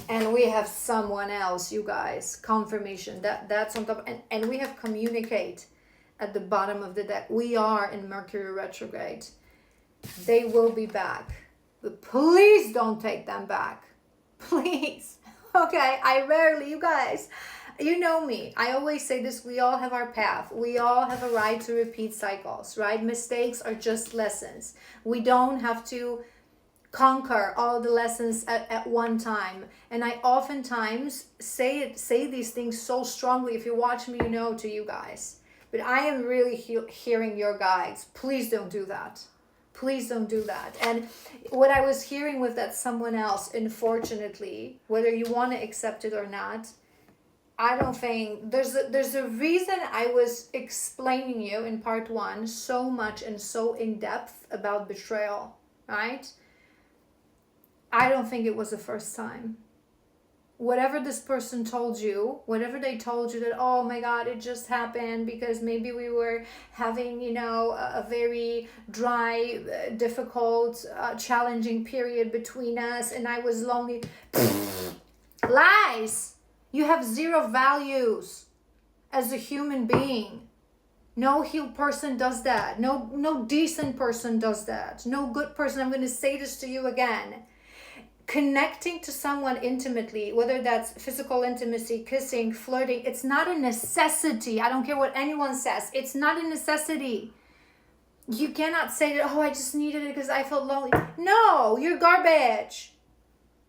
And we have someone else, you guys. Confirmation. That's on top. And we have communicate at the bottom of the deck. We are in Mercury retrograde. They will be back. But please don't take them back. Please. Okay, you guys, you know me. I always say this, we all have our path. We all have a right to repeat cycles, right? Mistakes are just lessons. We don't have to conquer all the lessons at one time. And I oftentimes say these things so strongly. If you watch me, you know, to you guys. But I am really hearing your guides. Please don't do that. Please don't do that. And what I was hearing with that someone else, unfortunately, whether you want to accept it or not, I don't think there's a reason I was explaining you in part 1 so much and so in depth about betrayal, right? I don't think it was the first time. Whatever this person told you, whatever they told you that, oh my God, it just happened because maybe we were having, you know, a very dry, difficult, challenging period between us and I was lonely. Lies! You have zero values as a human being. No healed person does that. No decent person does that. No good person. I'm going to say this to you again. Connecting to someone intimately, whether that's physical intimacy, kissing, flirting, it's not a necessity. I don't care what anyone says. It's not a necessity. You cannot say that, oh, I just needed it because I felt lonely. No, you're garbage.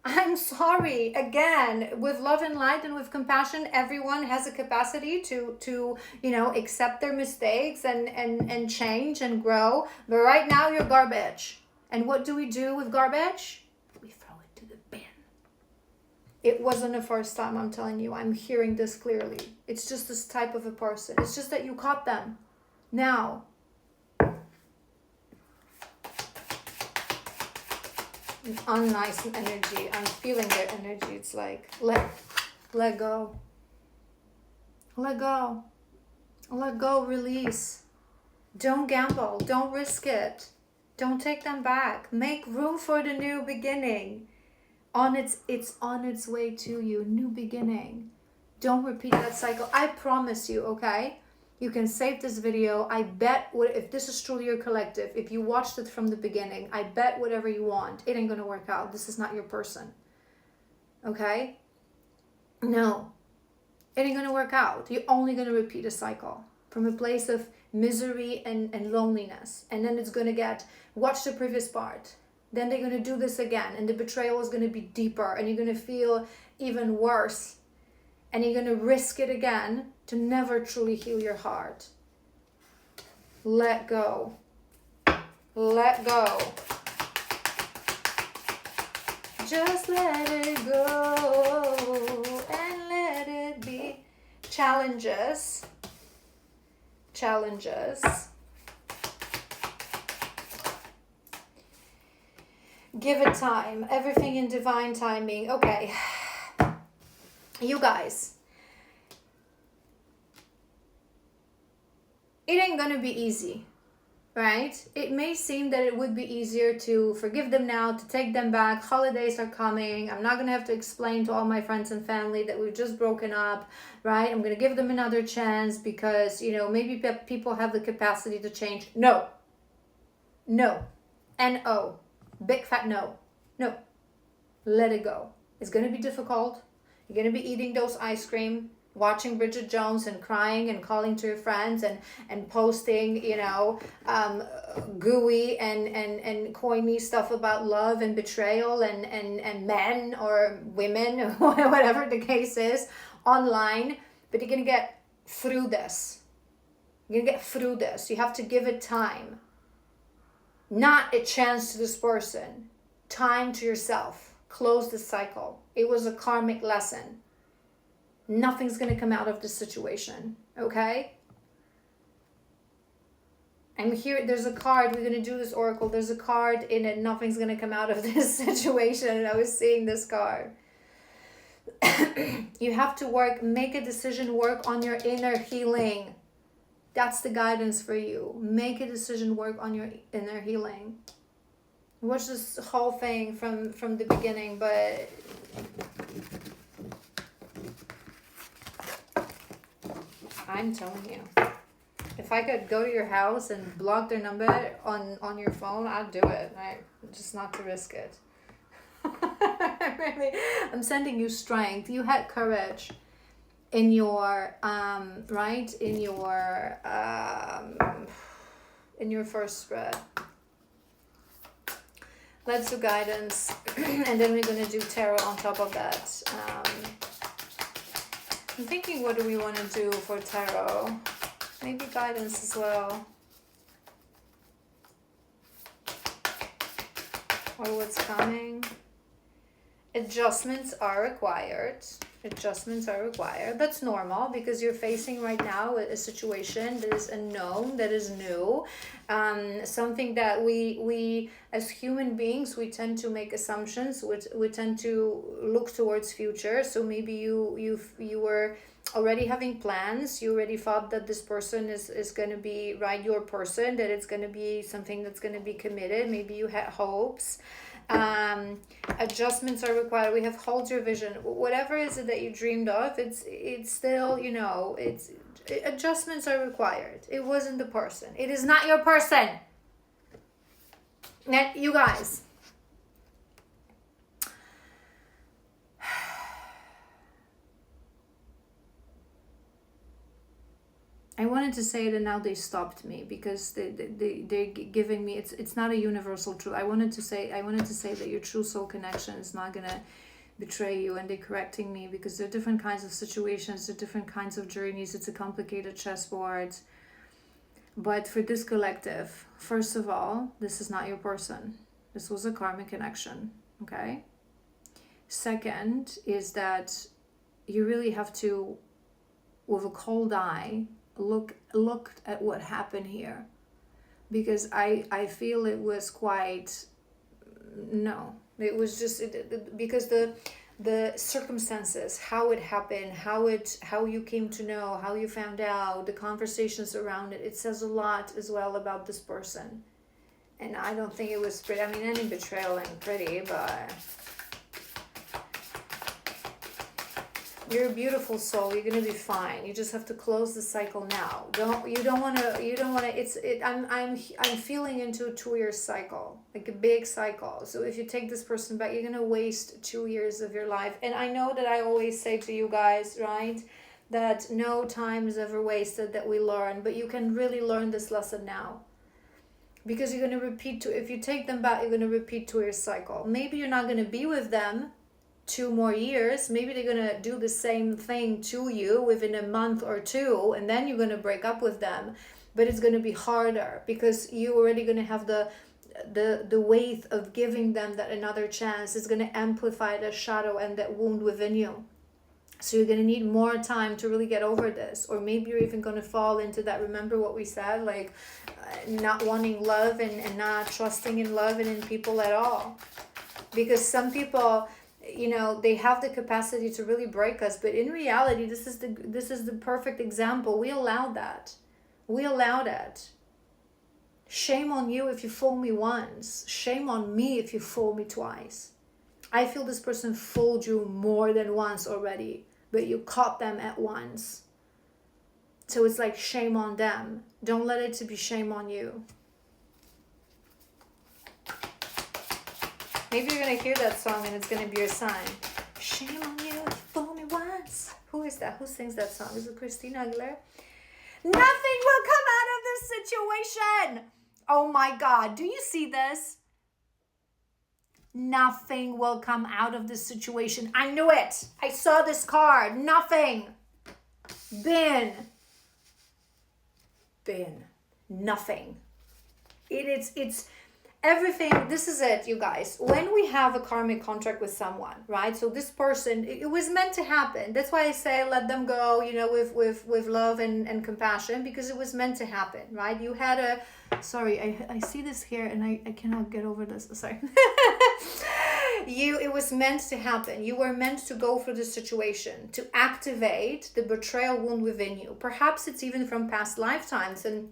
I'm sorry. Again, with love and light and with compassion, everyone has a capacity to you know, accept their mistakes and change and grow. But right now, you're garbage. And what do we do with garbage? It wasn't the first time, I'm telling you. I'm hearing this clearly. It's just this type of a person. It's just that you caught them. Now, an unnice energy. I'm feeling their energy. It's like, let go. Let go. Let go, release. Don't gamble. Don't risk it. Don't take them back. Make room for the new beginning. It's on its way to you. New beginning. Don't repeat that cycle. I promise you, okay? You can save this video. I bet if this is truly your collective, if you watched it from the beginning, I bet whatever you want, it ain't gonna work out. This is not your person. Okay? No. It ain't gonna work out. You're only gonna repeat a cycle from a place of misery and loneliness. And then it's gonna get, watch the previous part. Then they're going to do this again and the betrayal is going to be deeper and you're going to feel even worse and you're going to risk it again to never truly heal your heart. Let go. Let go. Just let it go and let it be. Challenges. Give it time. Everything in divine timing. Okay. You guys. It ain't gonna be easy. Right? It may seem that it would be easier to forgive them now, to take them back. Holidays are coming. I'm not gonna have to explain to all my friends and family that we've just broken up. Right? I'm gonna give them another chance because, you know, maybe people have the capacity to change. No. N-O. Big fat no. Let it go. It's going to be difficult. You're going to be eating those ice cream, watching Bridget Jones and crying and calling to your friends and posting, you know, gooey and coiny stuff about love and betrayal and men or women or whatever the case is online. But you're going to get through this. You're going to get through this. You have to give it time. Not a chance to this person. Time to yourself. Close the cycle. It was a karmic lesson. Nothing's going to come out of this situation. Okay? I'm here. There's a card. We're going to do this oracle. There's a card in it. Nothing's going to come out of this situation. And I was seeing this card. You have to make a decision, work on your inner healing. That's the guidance for you. Make a decision, work on your inner healing. Watch this whole thing from the beginning, but I'm telling you. If I could go to your house and block their number on your phone, I'd do it. Just not to risk it. Really, I'm sending you strength. You had courage in your right in your first spread. Let's do guidance, and then we're gonna do tarot on top of that. I'm thinking, what do we want to do for tarot? Maybe guidance as well. Or what's coming. Adjustments are required. Adjustments are required. That's normal, because you're facing right now a situation that is unknown, that is new. Something that we as human beings, we tend to make assumptions. We tend to look towards future. So maybe you were already having plans. You already thought that this person is going to be your person, that it's going to be something that's going to be committed. Maybe you had hopes. Adjustments are required. We have hold your vision. Whatever is it that you dreamed of, it's still, adjustments are required. It wasn't the person. It is not your person. Now, you guys, I wanted to say it, and now they stopped me, because they're giving me, it's not a universal truth. I wanted to say that your true soul connection is not gonna betray you, and they're correcting me, because there are different kinds of situations, there are different kinds of journeys. It's a complicated chessboard. But for this collective, first of all, this is not your person. This was a karmic connection, okay? Second is that you really have to, with a cold eye, look at what happened here, because I feel it was quite, no, it was just because the circumstances, how it happened, how you came to know, how you found out, the conversations around it, it says a lot as well about this person. And I don't think it was pretty. I mean, any betrayal ain't pretty, but you're a beautiful soul. You're gonna be fine. You just have to close the cycle now. You don't wanna. I'm feeling into a 2-year cycle, like a big cycle. So if you take this person back, you're gonna waste 2 years of your life. And I know that I always say to you guys, right, that no time is ever wasted, that we learn. But you can really learn this lesson now, because you're gonna repeat. If you take them back, you're gonna repeat 2-year cycle. Maybe you're not gonna be with them 2 more years. Maybe they're gonna do the same thing to you within a month or 2, and then you're gonna break up with them. But it's gonna be harder, because you're already gonna have the weight of giving them that another chance. Is gonna amplify the shadow and that wound within you. So you're gonna need more time to really get over this. Or maybe you're even gonna fall into that, remember what we said, like not wanting love and not trusting in love and in people at all. Because some people, they have the capacity to really break us, but in reality, this is the perfect example. We allowed that. Shame on you if you fool me once. Shame on me if you fool me twice. I feel this person fooled you more than once already, but you caught them at once. So it's like shame on them. Don't let it to be shame on you. Maybe you're going to hear that song and it's going to be your sign. Shame on you if you fool me once. Who is that? Who sings that song? Is it Christina Aguilera? Nothing will come out of this situation. Oh my God. Do you see this? Nothing will come out of this situation. I knew it. I saw this card. Nothing. Bin. Nothing. It's everything. This is it, you guys. When we have a karmic contract with someone, right? So this person, it was meant to happen. That's why I say let them go, with love and compassion, because it was meant to happen, right? You had I see this here and I cannot get over this. Sorry. It was meant to happen. You were meant to go through this situation, to activate the betrayal wound within you. Perhaps it's even from past lifetimes, and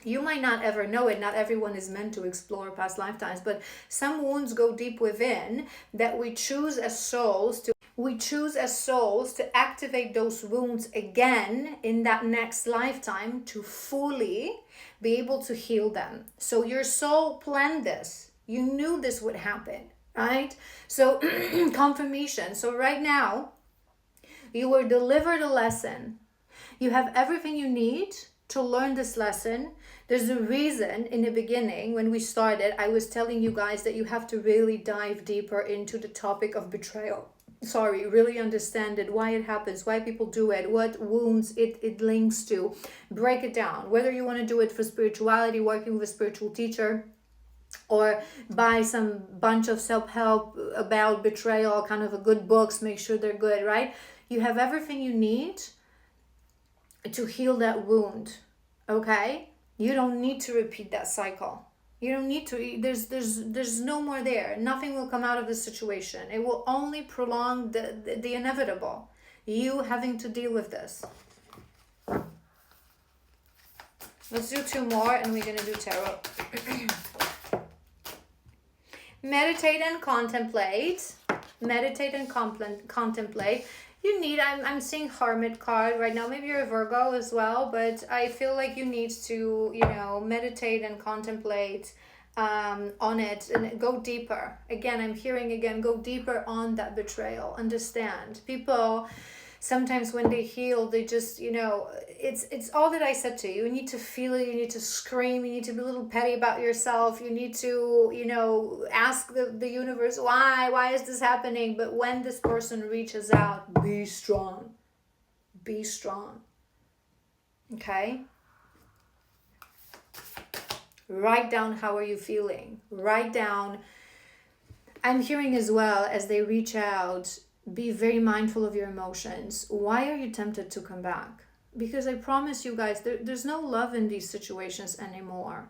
you might not ever know it. Not everyone is meant to explore past lifetimes, but some wounds go deep within that we choose as souls to. we choose as souls to activate those wounds again in that next lifetime to fully be able to heal them. So your soul planned this. You knew this would happen, right? So confirmation. So right now, you were delivered a lesson. You have everything you need to learn this lesson. There's a reason in the beginning when we started, I was telling you guys that you have to really dive deeper into the topic of betrayal. Really understand it, why it happens, why people do it, what wounds it links to. Break it down. Whether you want to do it for spirituality, working with a spiritual teacher, or buy some bunch of self-help about betrayal, kind of a good books, make sure they're good, right? You have everything you need to heal that wound, okay? You don't need to repeat that cycle. You don't need to. There's no more there. Nothing will come out of this situation. It will only prolong the inevitable. You having to deal with this. Let's do 2 more and we're going to do tarot. Meditate and contemplate. Meditate and contemplate. You need, I'm seeing Hermit card right now. Maybe you're a Virgo as well, but I feel like you need to, meditate and contemplate on it and go deeper. Again, I'm hearing go deeper on that betrayal. Understand. People, sometimes when they heal, they just, it's all that I said to you. You need to feel it. You need to scream. You need to be a little petty about yourself. You need to, ask the universe, why is this happening? But when this person reaches out, be strong. Be strong. Okay? Write down how are you feeling. Write down. I'm hearing as well as they reach out, be very mindful of your emotions. Why are you tempted to come back? Because I promise you guys, there's no love in these situations anymore.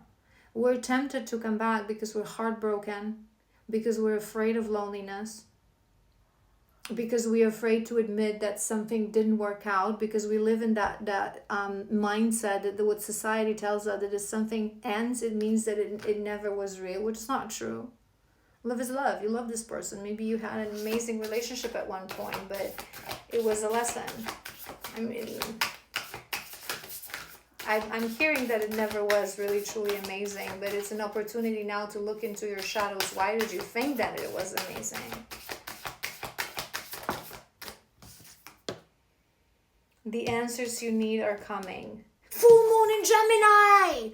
We're tempted to come back because we're heartbroken, because we're afraid of loneliness, because we're afraid to admit that something didn't work out, because we live in that mindset that what society tells us that if something ends, it means that it never was real, which is not true. Love is love. You love this person. Maybe you had an amazing relationship at one point, but it was a lesson. I mean, I'm hearing that it never was really truly amazing, but it's an opportunity now to look into your shadows. Why did you think that it was amazing? The answers you need are coming. Full moon in Gemini!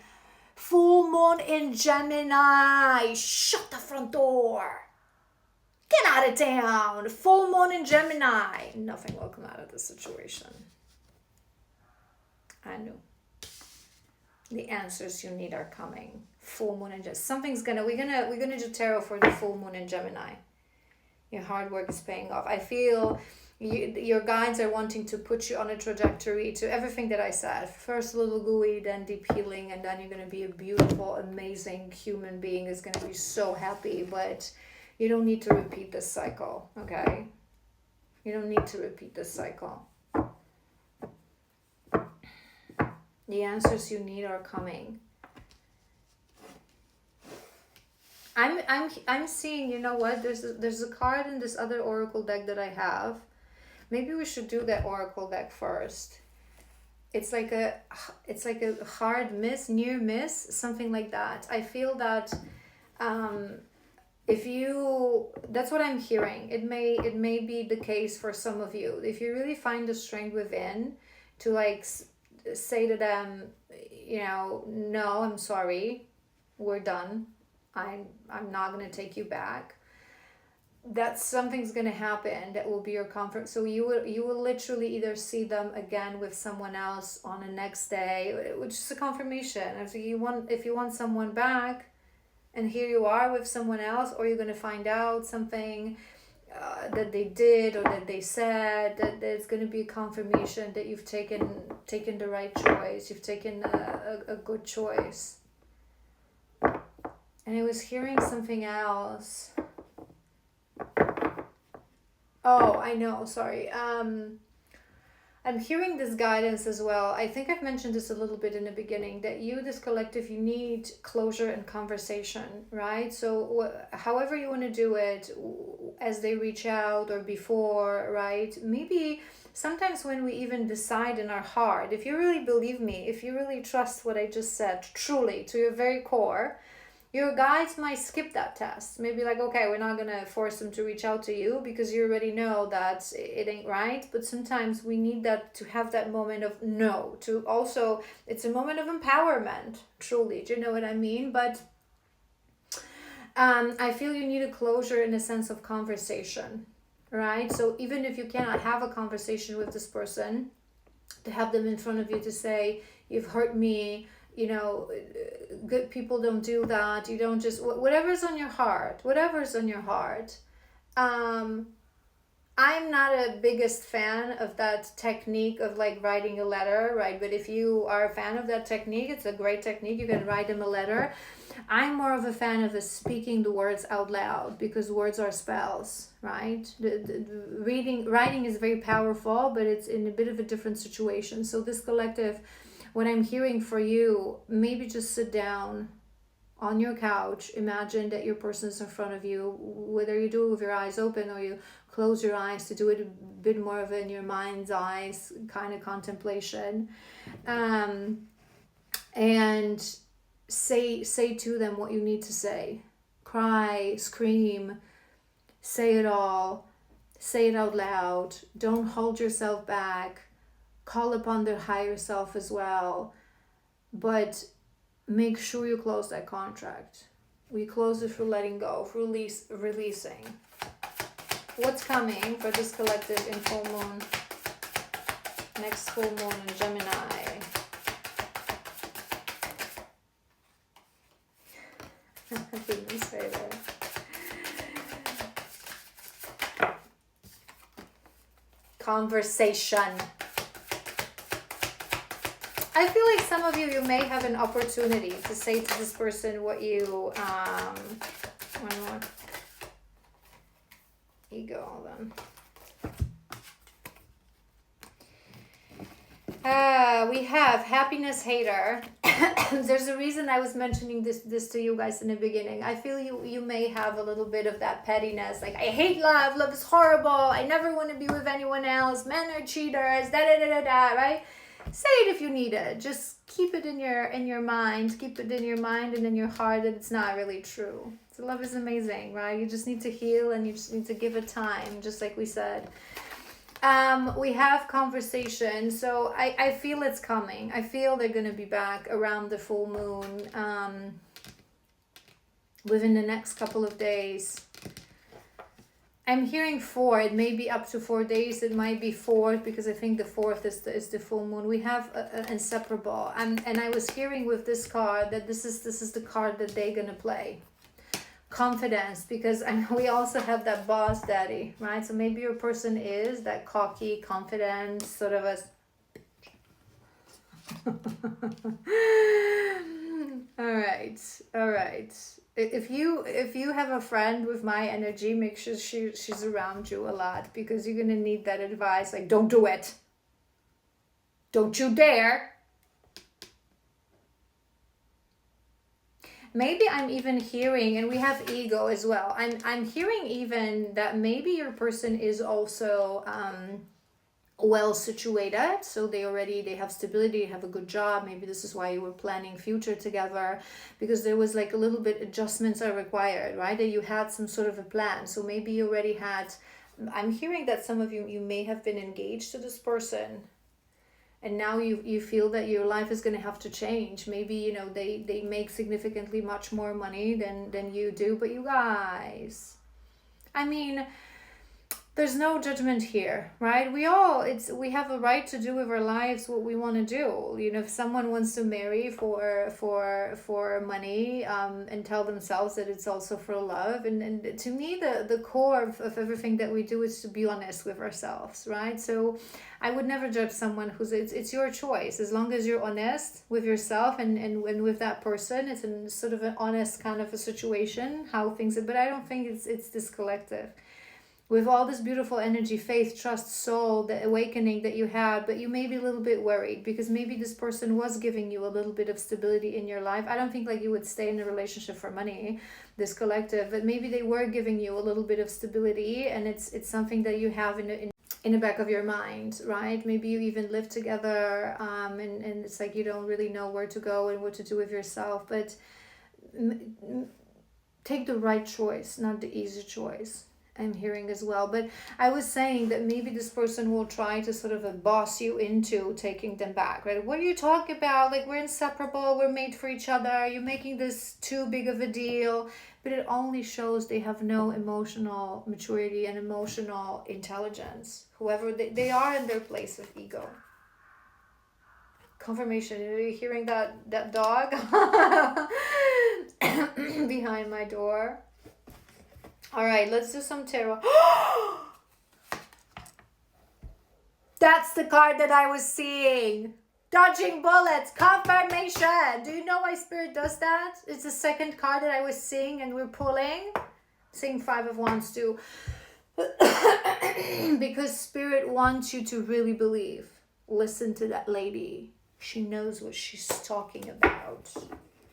Full moon in Gemini. Shut the front door. Get out of town. Full moon in Gemini. Nothing will come out of this situation. I knew. The answers you need are coming. Full moon in Gemini. We're gonna do tarot for the full moon in Gemini. Your hard work is paying off. I feel your guides are wanting to put you on a trajectory to everything that I said. First a little gooey, then deep healing, and then you're going to be a beautiful, amazing human being who's going to be so happy. But you don't need to repeat this cycle, okay? You don't need to repeat this cycle. The answers you need are coming. I'm seeing, you know what? There's a card in this other oracle deck that I have. Maybe we should do that oracle deck first. It's like a hard miss, near miss, something like that. I feel that that's what I'm hearing. It may be the case for some of you. If you really find the strength within to say to them, no, I'm sorry, we're done. I'm not going to take you back. That something's going to happen that will be your comfort. So you will literally either see them again with someone else on the next day, which is a confirmation. If you want someone back, and here you are with someone else, or you're going to find out something that they did or that they said, that there's going to be a confirmation that you've taken the right choice. You've taken a good choice. And I was hearing something else. Oh, I know, sorry. I I'm hearing this guidance as well. I think I've mentioned this a little bit in the beginning, that you, this collective, you need closure and conversation, right? So however you want to do it, as they reach out or before, right? Maybe sometimes when we even decide in our heart, if you really believe me, if you really trust what I just said, truly, to your very core, your guides might skip that test. Maybe like, okay, we're not going to force them to reach out to you because you already know that it ain't right. But sometimes we need that, to have that moment of no, to also, it's a moment of empowerment, truly. Do you know what I mean? But I feel you need a closure in a sense of conversation, right? So even if you cannot have a conversation with this person, to have them in front of you to say, you've hurt me, you know, good people don't do that. You don't just, whatever's on your heart, whatever's on your heart. I'm not a biggest fan of that technique of like writing a letter, right? But if you are a fan of that technique, it's a great technique. You can write them a letter. I'm more of a fan of speaking the words out loud, because words are spells, right? Writing is very powerful, but it's in a bit of a different situation. So this collective, what I'm hearing for you, maybe just sit down on your couch, imagine that your person is in front of you, whether you do it with your eyes open or you close your eyes, to do it a bit more of in your mind's eyes kind of contemplation, and say to them what you need to say. Cry, scream, say it all, say it out loud. Don't hold yourself back. Call upon their higher self as well, but make sure you close that contract. We close it for letting go, for releasing. What's coming for this collective in full moon, next full moon in Gemini? I didn't say that. Conversation. I feel like some of you may have an opportunity to say to this person what you, one more. Ego, hold on. We have happiness hater. There's a reason I was mentioning this to you guys in the beginning. I feel you may have a little bit of that pettiness, like, I hate love is horrible, I never want to be with anyone else, men are cheaters, right? Say it if you need it. Just keep it in your mind. Keep it in your mind and in your heart that it's not really true. So love is amazing, right? You just need to heal, and you just need to give it time, just like we said. We have conversation. So I feel it's coming. I feel they're going to be back around the full moon, within the next couple of days. I'm hearing 4. It may be up to 4 days. It might be 4th, because I think the 4th is the full moon. We have an inseparable. And I was hearing with this card that this is the card that they're gonna play. Confidence, because I know we also have that boss daddy, right? So maybe your person is that cocky, confident, sort of a all right. If you have a friend with my energy, make sure she's around you a lot, because you're gonna need that advice. Like, don't do it. Don't you dare. Maybe I'm even hearing, and we have ego as well. I'm hearing even that maybe your person is also well situated, so they have stability, have a good job. Maybe this is why you were planning future together, because there was like a little bit adjustments are required, right? That you had some sort of a plan. So maybe you already had, I'm hearing that some of you may have been engaged to this person, and now you feel that your life is going to have to change. Maybe they make significantly much more money than you do, but you guys, I mean, there's no judgment here, right? We have a right to do with our lives what we want to do. If someone wants to marry for money, and tell themselves that it's also for love, and to me the core of everything that we do is to be honest with ourselves, right? So I would never judge someone it's your choice, as long as you're honest with yourself and with that person. It's a sort of an honest kind of a situation, how things are, but I don't think it's this collective. with all this beautiful energy, faith, trust, soul, the awakening that you had, but you may be a little bit worried because maybe this person was giving you a little bit of stability in your life. I don't think like you would stay in a relationship for money, this collective, but maybe they were giving you a little bit of stability, and it's something that you have in the back of your mind, right? Maybe you even live together, and it's like you don't really know where to go and what to do with yourself, but take the right choice, not the easy choice. I'm hearing as well. But I was saying that maybe this person will try to sort of boss you into taking them back, right? What are you talking about? Like, we're inseparable, we're made for each other, you're making this too big of a deal. But it only shows they have no emotional maturity and emotional intelligence. Whoever they are in their place of ego. Confirmation. Are you hearing that dog behind my door? All right, let's do some tarot. That's the card that I was seeing. Dodging bullets, confirmation. Do you know why Spirit does that? It's the second card that I was seeing and we're pulling. Seeing Five of Wands too. Because Spirit wants you to really believe. Listen to that lady. She knows what she's talking about.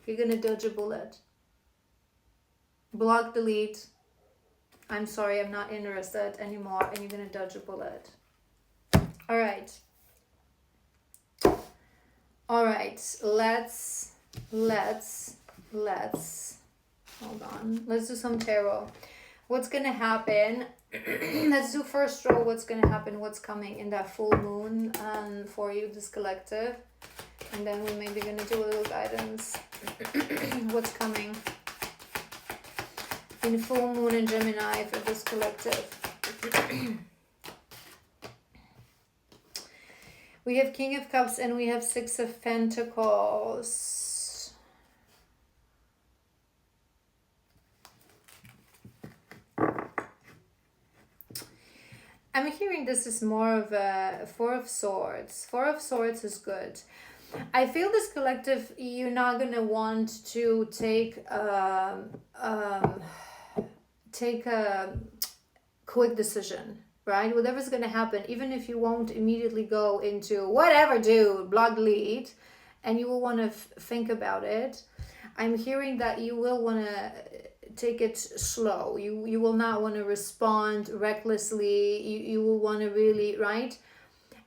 You're going to dodge a bullet. Block, delete. I'm sorry, I'm not interested anymore, and you're gonna dodge a bullet. All right, let's hold on. Let's do some tarot. What's gonna happen? Let's do first row. What's gonna happen? What's coming in that full moon for you, this collective, and then we're maybe gonna do a little guidance. What's coming in full moon in Gemini for this collective? We have King of Cups and we have Six of Pentacles. I'm hearing this is more of a Four of Swords. Four of Swords is good. I feel this collective, you're not going to want to take a quick decision, right? Whatever's going to happen, even if you won't immediately go into whatever, do block, delete, and you will want to think about it. I'm hearing that you will want to take it slow. You will not want to respond recklessly. You will want to really, right?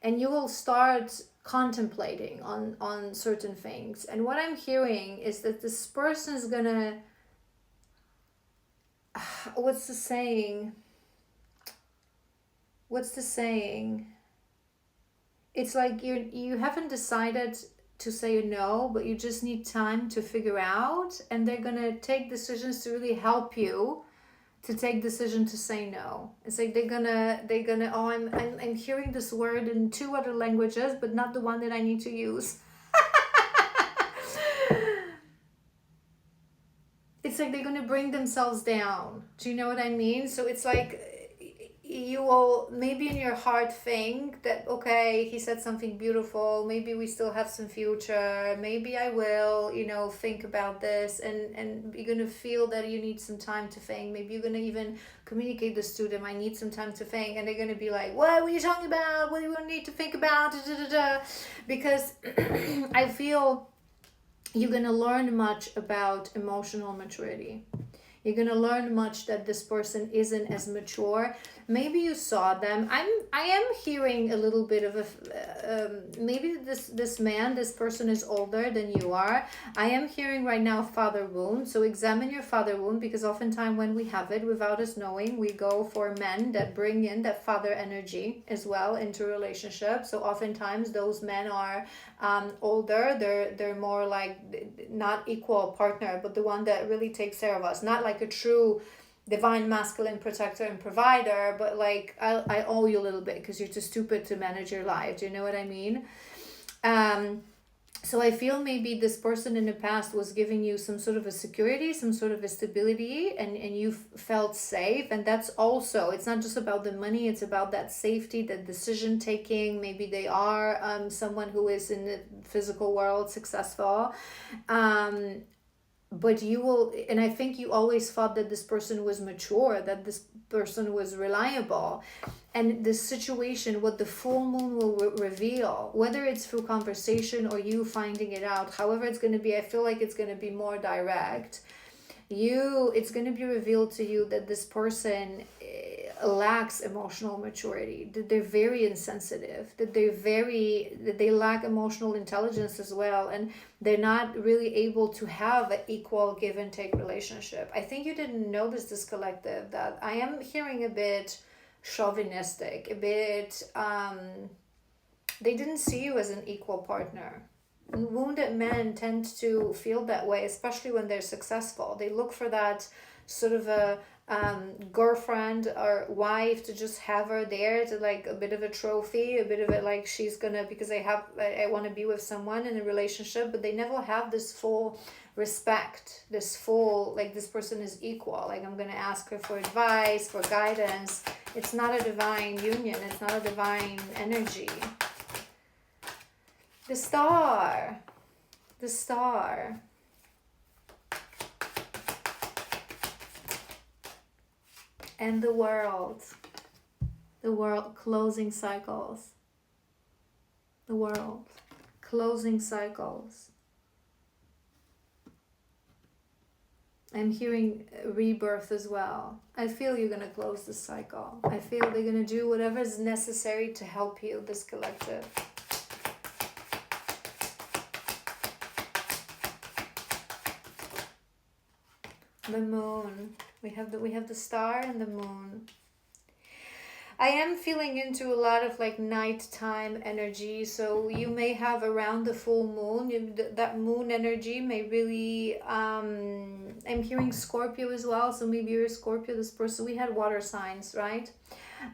And you will start contemplating on certain things. And what I'm hearing is that this person is gonna, what's the saying? It's like you haven't decided to say no, but you just need time to figure out, and they're gonna take decisions to really help you to take decision to say no. It's like they're gonna oh, I'm hearing this word in 2 other languages, but not the one that I need to use. It's like they're gonna bring themselves down. Do you know what I mean? So it's like you will maybe in your heart think that, okay, he said something beautiful, maybe we still have some future, maybe I will, think about this, and you're gonna feel that you need some time to think. Maybe you're gonna even communicate this to them, I need some time to think, and they're gonna be like, what are you talking about, what do you need to think about, because I feel you're gonna learn much about emotional maturity. You're gonna learn much that this person isn't as mature. Maybe you saw them. I am hearing a little bit of maybe this person is older than you are. I am hearing right now father wound. So examine your father wound, because oftentimes when we have it without us knowing, we go for men that bring in that father energy as well into relationships. So oftentimes those men are older. They're more like not equal partner, but the one that really takes care of us. Not like a true divine masculine protector and provider, but like I owe you a little bit because you're too stupid to manage your life. Do you know what I mean? So I feel maybe this person in the past was giving you some sort of a security, some sort of a stability, and you felt safe. And that's also, it's not just about the money, it's about that safety, that decision taking. Maybe they are someone who is in the physical world successful. but you will, and I think you always thought that this person was mature, that this person was reliable. And the situation, what the full moon will reveal, whether it's through conversation or you finding it out, however it's going to be, I feel like it's going to be more direct. It's going to be revealed to you that this person lacks emotional maturity, that they're very insensitive, that they lack emotional intelligence as well, and they're not really able to have an equal give and take relationship. I think you didn't notice, this collective, that I am hearing a bit chauvinistic, a bit they didn't see you as an equal partner. And wounded men tend to feel that way, especially when they're successful. They look for that sort of a girlfriend or wife to just have her there, to like a bit of a trophy, a bit of it like she's gonna, because I want to be with someone in a relationship, but they never have this full respect, this full, like, this person is equal, like I'm gonna ask her for advice, for guidance. It's not a divine union, it's not a divine energy. The star, the star. And the world closing cycles, the world closing cycles. I'm hearing rebirth as well. I feel you're going to close this cycle. I feel they're going to do whatever is necessary to help you, this collective. The moon. We have the star and the moon. I am feeling into a lot of like nighttime energy, so you may have around the full moon, that moon energy may really I'm hearing Scorpio as well, so maybe you're a Scorpio, this person. We had water signs, right?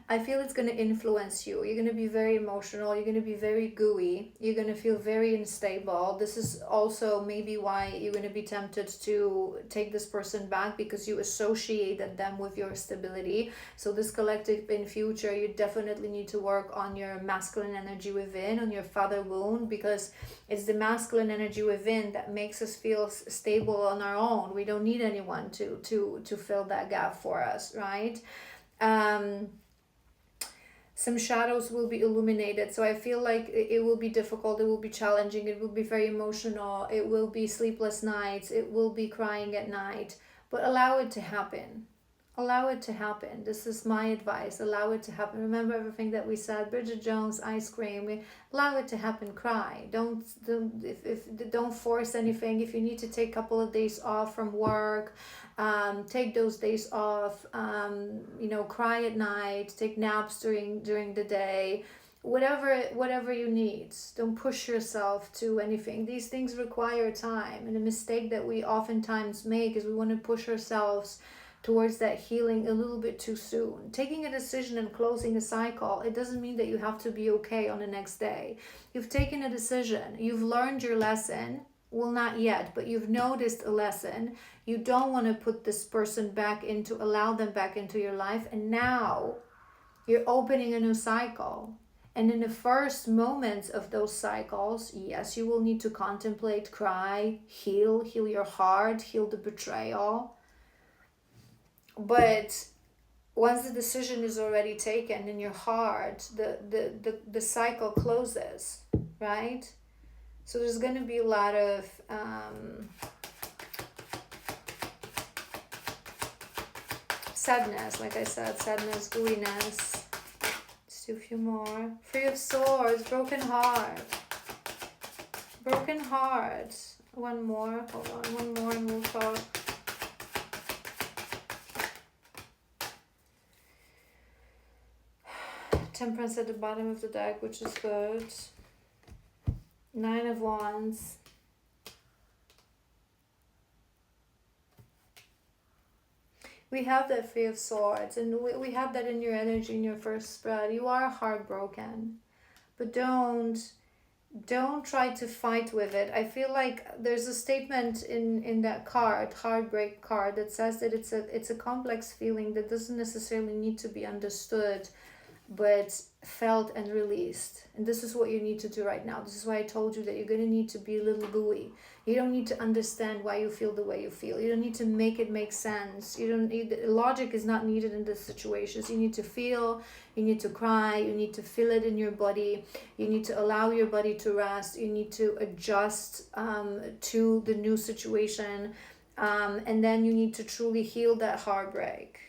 I feel it's going to influence you. You're going to be very emotional. You're going to be very gooey. You're going to feel very unstable. This is also maybe why you're going to be tempted to take this person back, because you associated them with your stability. So this collective, in future, you definitely need to work on your masculine energy within, on your father wound, because it's the masculine energy within that makes us feel stable on our own. We don't need anyone to fill that gap for us, right? Some shadows will be illuminated, so I feel like it will be difficult, it will be challenging, it will be very emotional, it will be sleepless nights, it will be crying at night, but allow it to happen. Allow it to happen. This is my advice. Allow it to happen. Remember everything that we said. Bridget Jones, ice cream. Allow it to happen. Cry. Don't force anything. If you need to take a couple of days off from work, take those days off. Cry at night. Take naps during the day. Whatever you need. Don't push yourself to anything. These things require time, and a mistake that we oftentimes make is we want to push ourselves towards that healing a little bit too soon. Taking a decision and closing a cycle, it doesn't mean that you have to be okay on the next day. You've taken a decision, you've learned your lesson. Well, not yet, but you've noticed a lesson. You don't want to put this person allow them back into your life, and now you're opening a new cycle. And in the first moments of those cycles, yes, you will need to contemplate, cry, heal your heart, heal the betrayal. But once the decision is already taken in your heart, the cycle closes, right? So there's going to be a lot of sadness, like I said, sadness, gooiness. Let's do a few more. Three of Swords, broken heart. Broken heart. One more, hold on, one more and we'll talk. Temperance at the bottom of the deck, which is good. Nine of Wands. We have that Three of Swords, and we have that in your energy in your first spread. You are heartbroken, but don't try to fight with it. I feel like there's a statement in that card, heartbreak card, that says that it's a complex feeling that doesn't necessarily need to be understood but felt and released. And this is what you need to do right now. This is why I told you that you're going to need to be a little buoy. You don't need to understand why you feel the way you feel. You don't need to make it make sense. You don't need, logic is not needed in this situations. You need to feel, you need to cry, you need to feel it in your body. You need to allow your body to rest. You need to adjust to the new situation. And then you need to truly heal that heartbreak.